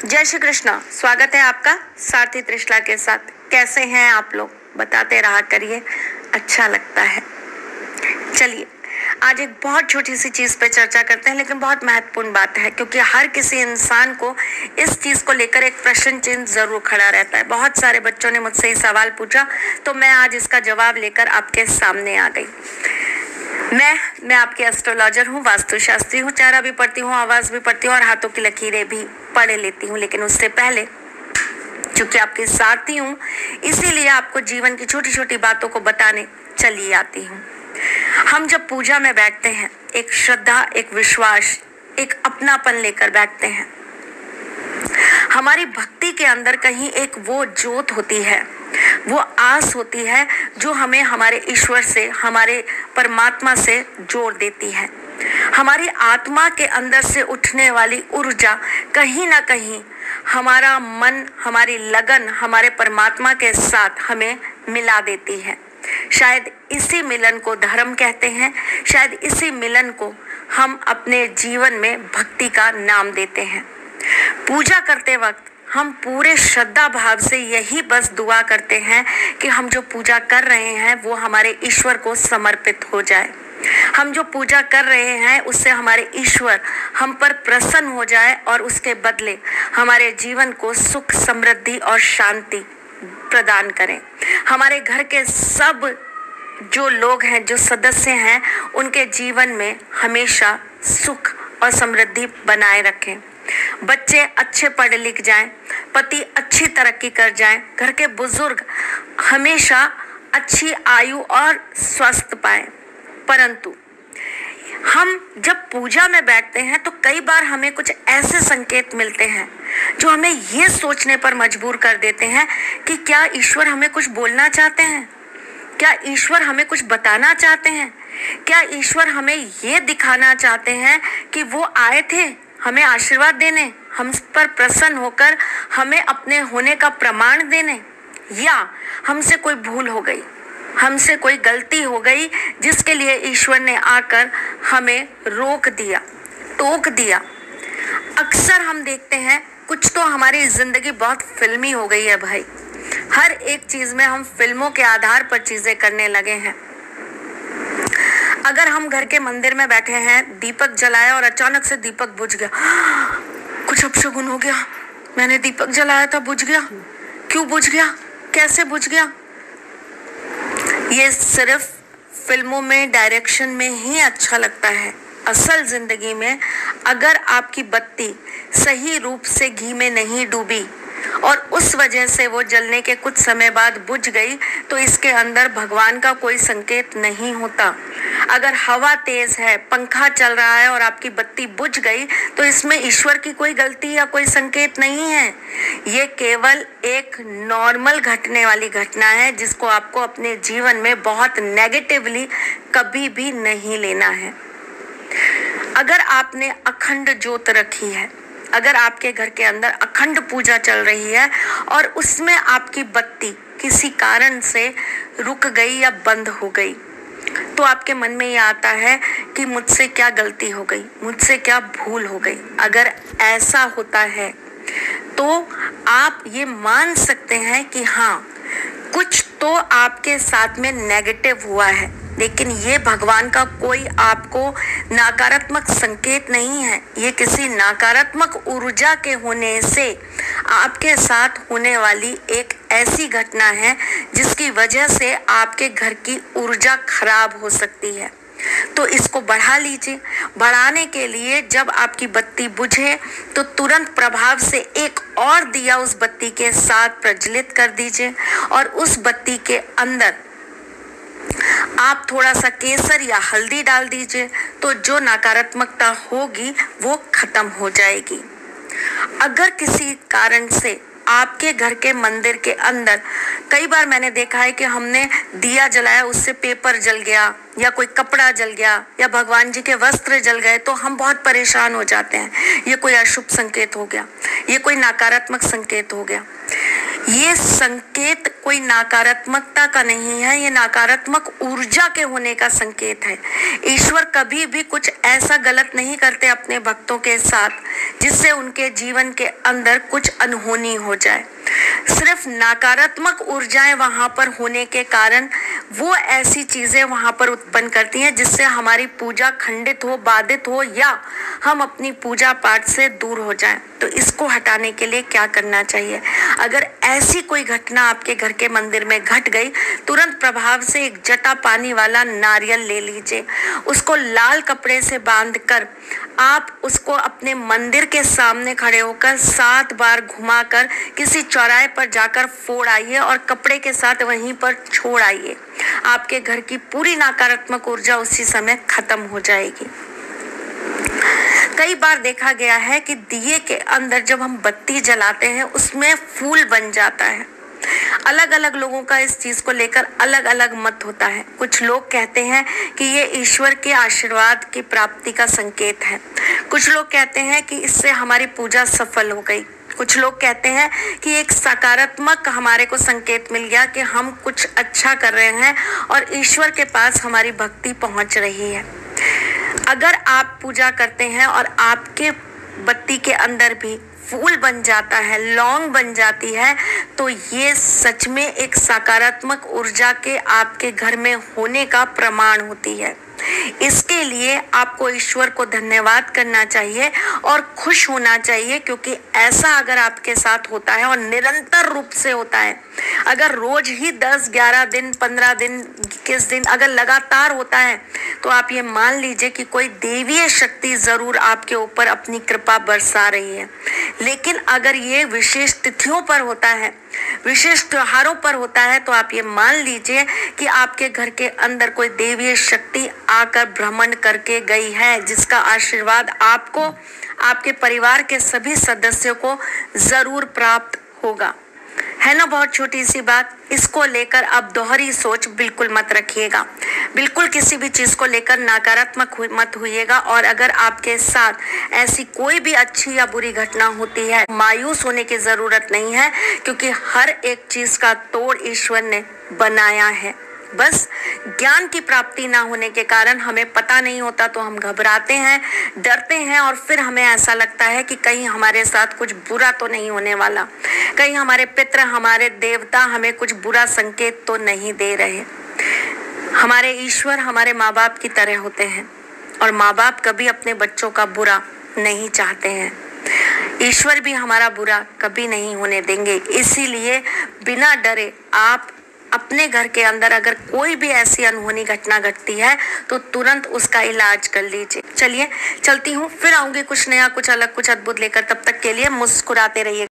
जय श्री कृष्णा। स्वागत है आपका सारथी त्रिशला के साथ। कैसे हैं आप लोग, बताते रहा करिए, अच्छा लगता है। चलिए आज एक बहुत छोटी सी चीज पे चर्चा करते हैं, लेकिन बहुत महत्वपूर्ण बात है, क्योंकि हर किसी इंसान को इस चीज को लेकर एक प्रश्न चिन्ह जरूर खड़ा रहता है। बहुत सारे बच्चों ने मुझसे ये सवाल पूछा, तो मैं आज इसका जवाब लेकर आपके सामने आ गई। मैं आपकी एस्ट्रोलॉजर हूँ, वास्तुशास्त्री हूँ, चेहरा भी पढ़ती हूँ, आवाज भी पढ़ती हूँ और हाथों की लकीरें भी पढ़ लेती हूँ। लेकिन उससे पहले चूंकि आपके साथी हूँ, इसीलिए आपको जीवन की छोटी छोटी बातों को बताने चली आती हूँ। हम जब पूजा में बैठते हैं, एक श्रद्धा, एक विश्वास, एक अपनापन लेकर बैठते हैं। हमारी भक्ति के अंदर कहीं एक वो ज्योत होती है, वो आस होती है जो हमें हमारे ईश्वर से, हमारे परमात्मा से जोड़ देती है। हमारी आत्मा के अंदर से उठने वाली ऊर्जा कहीं ना कहीं हमारा मन, हमारी लगन हमारे परमात्मा के साथ हमें मिला देती है। शायद इसी मिलन को धर्म कहते हैं, शायद इसी मिलन को हम अपने जीवन में भक्ति का नाम देते हैं। पूजा करते वक्त हम पूरे श्रद्धा भाव से यही बस दुआ करते हैं कि हम जो पूजा कर रहे हैं वो हमारे ईश्वर को समर्पित हो जाए। हम जो पूजा कर रहे हैं उससे हमारे ईश्वर हम पर प्रसन्न हो जाए और उसके बदले हमारे जीवन को सुख, समृद्धि और शांति प्रदान करें। हमारे घर के सब जो लोग हैं, जो सदस्य हैं, उनके जीवन में हमेशा सुख और समृद्धि बनाए रखें। बच्चे अच्छे पढ़ लिख जाएं, पति अच्छी तरक्की कर जाएं, घर के बुजुर्ग हमेशा अच्छी आयु और स्वस्थ पाएं। परंतु हम जब पूजा में बैठते हैं तो कई बार हमें कुछ ऐसे संकेत मिलते हैं जो हमें ये सोचने पर मजबूर कर देते हैं कि क्या ईश्वर हमें कुछ बोलना चाहते हैं, क्या ईश्वर हमें कुछ बताना चाहते हैं, क्या ईश्वर हमें ये दिखाना चाहते हैं कि वो आए थे हमें आशीर्वाद देने, हम पर प्रसन्न होकर हमें अपने होने का प्रमाण देने, या हमसे कोई भूल हो गई, हमसे कोई गलती हो गई जिसके लिए ईश्वर ने आकर हमें रोक दिया, टोक दिया। अक्सर हम देखते हैं कुछ तो हमारी जिंदगी बहुत फिल्मी हो गई है भाई। हर एक चीज में हम फिल्मों के आधार पर चीजें करने लगे हैं। अगर हम घर के मंदिर में बैठे हैं, दीपक जलाया और अचानक से दीपक बुझ गया, कुछ अपशगुन हो गया, मैंने दीपक जलाया था, बुझ गया, क्यों बुझ गया, कैसे बुझ गया। ये सिर्फ फिल्मों में, डायरेक्शन में ही अच्छा लगता है। असल जिंदगी में अगर आपकी बत्ती सही रूप से घी में नहीं डूबी और उस वजह से वो जलने के कुछ समय बाद बुझ गई, तो इसके अंदर भगवान का कोई संकेत नहीं होता। अगर हवा तेज है, पंखा चल रहा है और आपकी बत्ती बुझ गई, तो इसमें ईश्वर की कोई गलती या कोई संकेत नहीं है। ये केवल एक नॉर्मल घटने वाली घटना है, जिसको आपको अपने जीवन में बहुत नेगेटिवली कभी भी नहीं लेना है। अगर आपने अखंड ज्योत रखी है, अगर आपके घर के अंदर अखंड पूजा चल रही है और उसमें आपकी बत्ती किसी कारण से रुक गई या बंद हो गई, तो आपके मन में ये आता है कि मुझसे क्या गलती हो गई, मुझसे क्या भूल हो गई। अगर ऐसा होता है तो आप ये मान सकते हैं कि हाँ, कुछ तो आपके साथ में नेगेटिव हुआ है, लेकिन ये भगवान का कोई आपको नकारात्मक संकेत नहीं है। ये किसी नकारात्मक ऊर्जा के होने से आपके साथ होने वाली एक ऐसी घटना है जिसकी वजह से आपके घर की ऊर्जा खराब हो सकती है। तो इसको बढ़ा लीजिए। बढ़ाने के लिए जब आपकी बत्ती बुझे तो तुरंत प्रभाव से एक और दिया उस बत्ती के साथ प्रज्वलित कर दीजिए और उस बत्ती के अंदर आप थोड़ा सा केसर या हल्दी डाल दीजिए, तो जो नकारात्मकता होगी वो खत्म हो जाएगी। अगर किसी कारण से आपके घर के मंदिर के अंदर, कई बार मैंने देखा है कि हमने दिया जलाया, उससे पेपर जल गया या कोई कपड़ा जल गया या भगवान जी के वस्त्र जल गए, तो हम बहुत परेशान हो जाते हैं। ये कोई अशुभ संकेत हो गया, ये कोई नकारात्मक संकेत हो गया। ये संकेत कोई नकारात्मकता का नहीं है, ये नकारात्मक ऊर्जा के होने का संकेत है। ईश्वर कभी भी कुछ ऐसा गलत नहीं करते अपने भक्तों के साथ जिससे उनके जीवन के अंदर कुछ अनहोनी हो जाए। सिर्फ नकारात्मक ऊर्जाएं वहां पर होने के कारण वो ऐसी चीजें वहां पर उत्पन्न करती हैं जिससे हमारी पूजा खंडित हो, बाधित हो, या हम अपनी पूजा पाठ से दूर हो जाएं। तो इसको हटाने के लिए क्या करना चाहिए? अगर ऐसी कोई घटना आपके घर के मंदिर में घट गई, तुरंत प्रभाव से एक जटा पानी वाला नारियल ले लीजिए, उसको लाल कपड़े से बांधकर आप उसको अपने मंदिर के सामने खड़े होकर 7 बार घुमाकर किसी चौराहे पर जाकर फोड़ आइए और कपड़े के साथ वहीं पर छोड़ आइए। आपके घर की पूरी नकारात्मक ऊर्जा उसी समय खत्म हो जाएगी। कई बार देखा गया है कि दिए के अंदर जब हम बत्ती जलाते हैं उसमें फूल बन जाता है। अलग अलग लोगों का इस चीज को लेकर अलग अलग मत होता है। कुछ लोग कहते हैं कि ये ईश्वर के आशीर्वाद की प्राप्ति का संकेत है। कुछ लोग कहते हैं कि इससे हमारी पूजा सफल हो गई। कुछ लोग कहते हैं कि एक सकारात्मक हमारे को संकेत मिल गया कि हम कुछ अच्छा कर रहे हैं और ईश्वर के पास हमारी भक्ति पहुंच रही है। अगर आप पूजा करते हैं और आपके बत्ती के अंदर भी फूल बन जाता है, लौंग बन जाती है, तो ये सच में एक सकारात्मक ऊर्जा के आपके घर में होने का प्रमाण होती है। इसके लिए आपको ईश्वर को धन्यवाद करना चाहिए और खुश होना चाहिए, क्योंकि ऐसा अगर आपके साथ होता है और निरंतर रूप से होता है, अगर रोज ही 10, 11 दिन, 15 दिन, 21 दिन अगर लगातार होता है, तो आप ये मान लीजिए कि कोई देवीय शक्ति जरूर आपके ऊपर अपनी कृपा बरसा रही है। लेकिन अगर ये विशेष तिथियों पर होता है, विशेष त्योहारों पर होता है, तो आप ये मान लीजिए कि आपके घर के अंदर कोई देवीय शक्ति आकर भ्रमण करके गई है, जिसका आशीर्वाद आपको, आपके परिवार के सभी सदस्यों को जरूर प्राप्त होगा। है ना बहुत छोटी सी बात। इसको लेकर अब दोहरी सोच बिल्कुल मत रखिएगा, बिल्कुल किसी भी चीज को लेकर नकारात्मक मत होइएगा। और अगर आपके साथ ऐसी कोई भी अच्छी या बुरी घटना होती है, मायूस होने की जरूरत नहीं है, क्योंकि हर एक चीज का तोड़ ईश्वर ने बनाया है। बस ज्ञान की प्राप्ति ना होने के कारण हमें पता नहीं होता, तो हम घबराते हैं, डरते हैं, और फिर हमें ऐसा लगता है कि कहीं हमारे साथ कुछ बुरा तो नहीं होने वाला, कहीं हमारे पितृ, हमारे देवता हमें कुछ बुरा संकेत तो नहीं दे रहे। हमारे ईश्वर हमारे माँ बाप की तरह होते हैं, और माँ बाप कभी अपने बच्चों का बुरा नहीं चाहते हैं। ईश्वर भी हमारा बुरा कभी नहीं होने देंगे। इसीलिए बिना डरे आप अपने घर के अंदर अगर कोई भी ऐसी अनहोनी घटना घटती है, तो तुरंत उसका इलाज कर लीजिए। चलिए चलती हूँ, फिर आऊंगी कुछ नया, कुछ अलग, कुछ अद्भुत लेकर। तब तक के लिए मुस्कुराते रहिए।